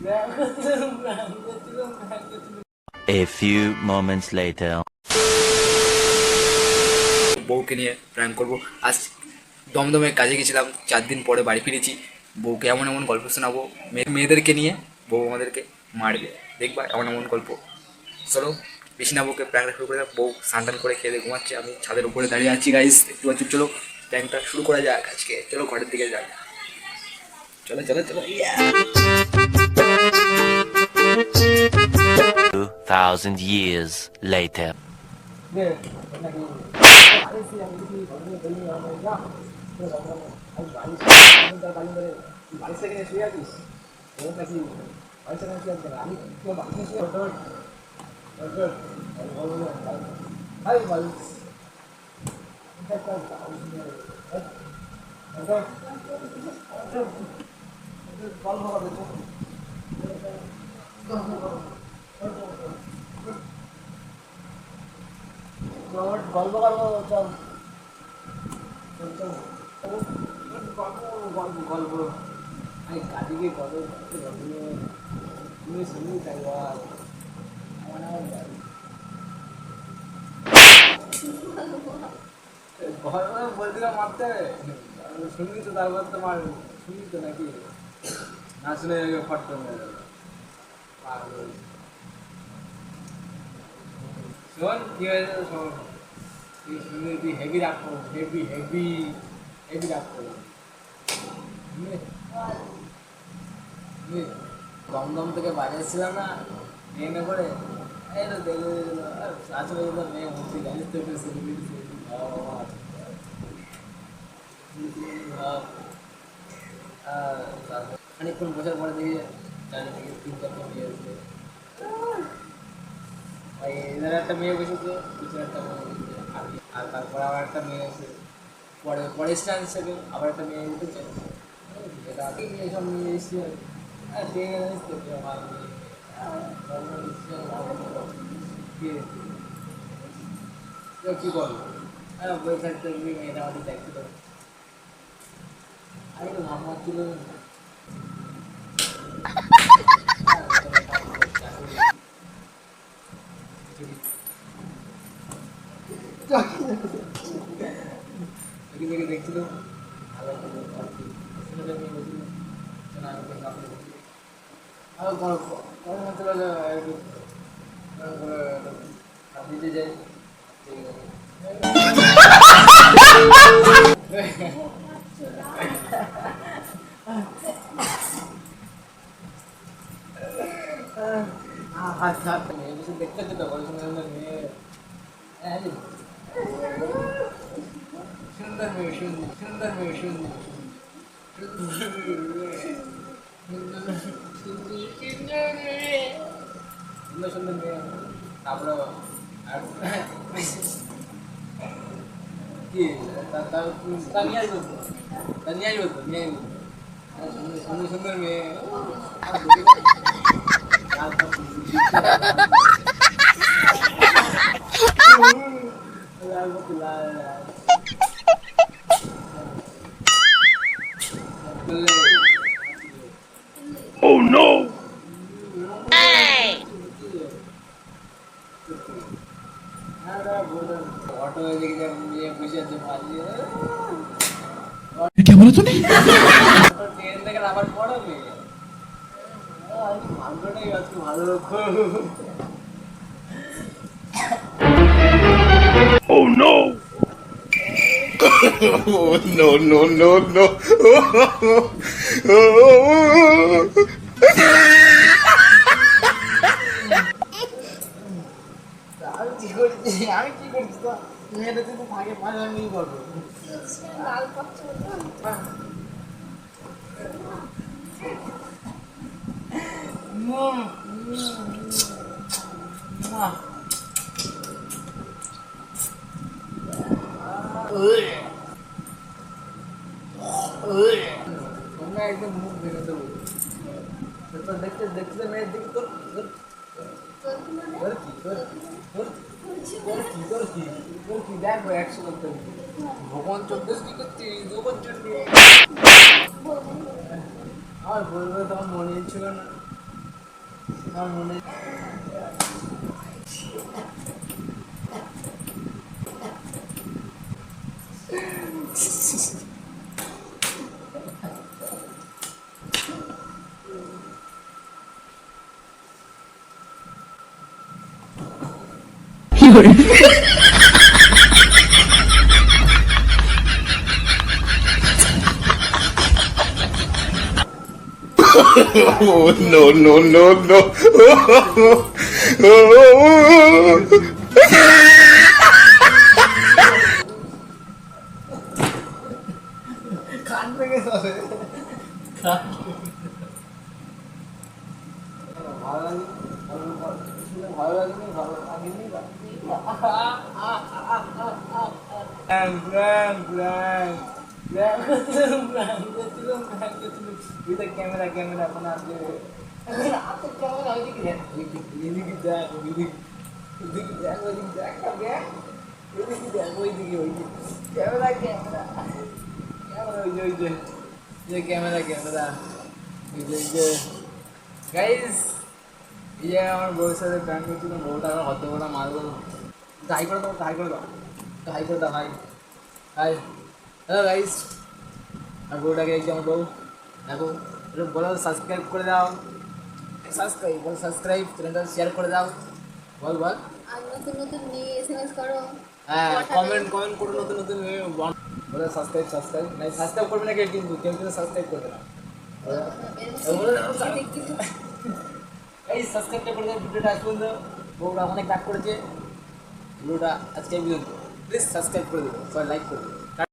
A few moments later. বউকে নিয়ে prank করবো আজ। দমদমে কাজে গেছিলাম, 4 দিন পরে বাড়ি ফিরেছি। বউকে এমন এমন গল্প শোনাবো, মেয়েদেরকে নিয়ে বউ আমাদেরকে মারবে, দেখবা এমন এমন গল্প। চলো বেশি না বউকে প্র্যাঙ্কটা শুরু করে দাও। বউ স্নান করে খেয়ে দিয়ে ঘুমাচ্ছে, আমি ছাদের উপরে দাঁড়িয়ে আছি গাইস, একটু চুপ। চলো প্র্যাঙ্কটা শুরু করা যাক আজকে, চলো ঘরের দিকে যাই। চলো চলো চলো। 2,000 years later. গল্প করবো, চল গল্প আমি কাজে গিয়ে কত তুমি শুনি তাই বলতে মারতে হবে, শুনবি তো, তারপর তোমার শুনবি তো নাকি, না শুনে ফট করে শোন কি হয়েছে, শোন তুই শুনে তুই হেভি রাখ করো, হেভি হেভি হেভি রাখ করো। দমদম থেকে বাড়ি এসেছিলাম না ট্রেনে করে, এই তো দেখে আসলে মেয়ে মূর্তি জানিস তো, খানিক্ষণ বসার পরে দেখে চারিদিকে 3-4টা মেয়ে এসেছে, এদের একটা মেয়ে বসেছে, পিছনে একটা মেয়ে বসেছে, আর তারপরে আবার একটা মেয়ে এসে পরে স্ট্যান্ড হিসেবে আবার একটা মেয়ে উঠেছে। এটা আগে মেয়ে সব নিয়ে এসেছে, ট্রেনে জানিস তো আমার কি বলবো, বই থাকতে মেয়েটা আমাদের দেখছিল, আগে তো ভাবনা ছিল দেখছিল ভালো দিতে যাই, দেখতে হচ্ছে তো মেয়ে, সুন্দর মেয়ে, সুন্দর মেয়ে, সুন্দর সুন্দর সুন্দর মেয়ে। তারপরে কি তা নিয়ে আসবো তো, তা নিয়ে আসবো তো, নিয়ে আসবো সুন্দর সুন্দর মেয়ে। Oh no! ऑटो बসে আছে क्या बोला तूने? ট্রেন থেকে আবার পড়াবে, ভাগ্যটাই আজকে ভালো। Oh no! Oh, no, no, no, no. আমি কি করছি, আমি কি করছি, তো মেয়েটা কিন্তু থাকে পাশে, আমি কি করবো, লাল পাচ্ছ তোমরা একদম মুখ ভেঙে দেবো, দেখতে দেখতে মেয়ের দিকে তোর দেখো 100 করতে ভগবান 14 কি করছিস, ভগবান 14 আর বলবে তখন মনে ছিল না। আমার মনে Oh, no, no, no, no. কান থেকে চলে ভালো লাগে ভালো লাগেনি ভালো লাগেনি ক্যামেরা ক্যামেরা এখন আসবে ক্যামেরা ওইদিকে দেখ ওইদিকে দেখ ওইদিকে দেখ ওইদিকে দেখ ওইদিকে দেখ ওইদিকে ওইদিকে ক্যামেরা ক্যামেরা ক্যামেরা ওই যে ক্যামেরা ক্যামেরা ওই যে গাইস এই যে আমার বউয়ের সাথে প্ল্যান করছিল বউটা আমার হতে বড় মারবো হাই করে দাও হাই করে দাও হাই করে দাও হাই হাই হ্যালো গাইস আর বউটাকে এই যে আমার বউ দেখো একটু বলো সাবস্ক্রাইব করে দাও সাবস্ক্রাইব চ্যানেলটা শেয়ার করে দাও বল বল আর নতুন নতুন নিয়ে এসএমএস করো হ্যাঁ পাঠাবে। কমেন্ট করো নতুন নতুন বলো সাবস্ক্রাইব নাই সাবস্ক্রাইব করবে না কেউ কিন্তু সাবস্ক্রাইব করবে না এই সাবস্ক্রাইবটা করে দাও ভিডিওটা আজ পর্যন্ত বউরা অনেক ডাক করেছে ভিডিওটা আজকে এই পর্যন্ত প্লিজ সাবস্ক্রাইব করে দেবো সবাই লাইক করে দেবো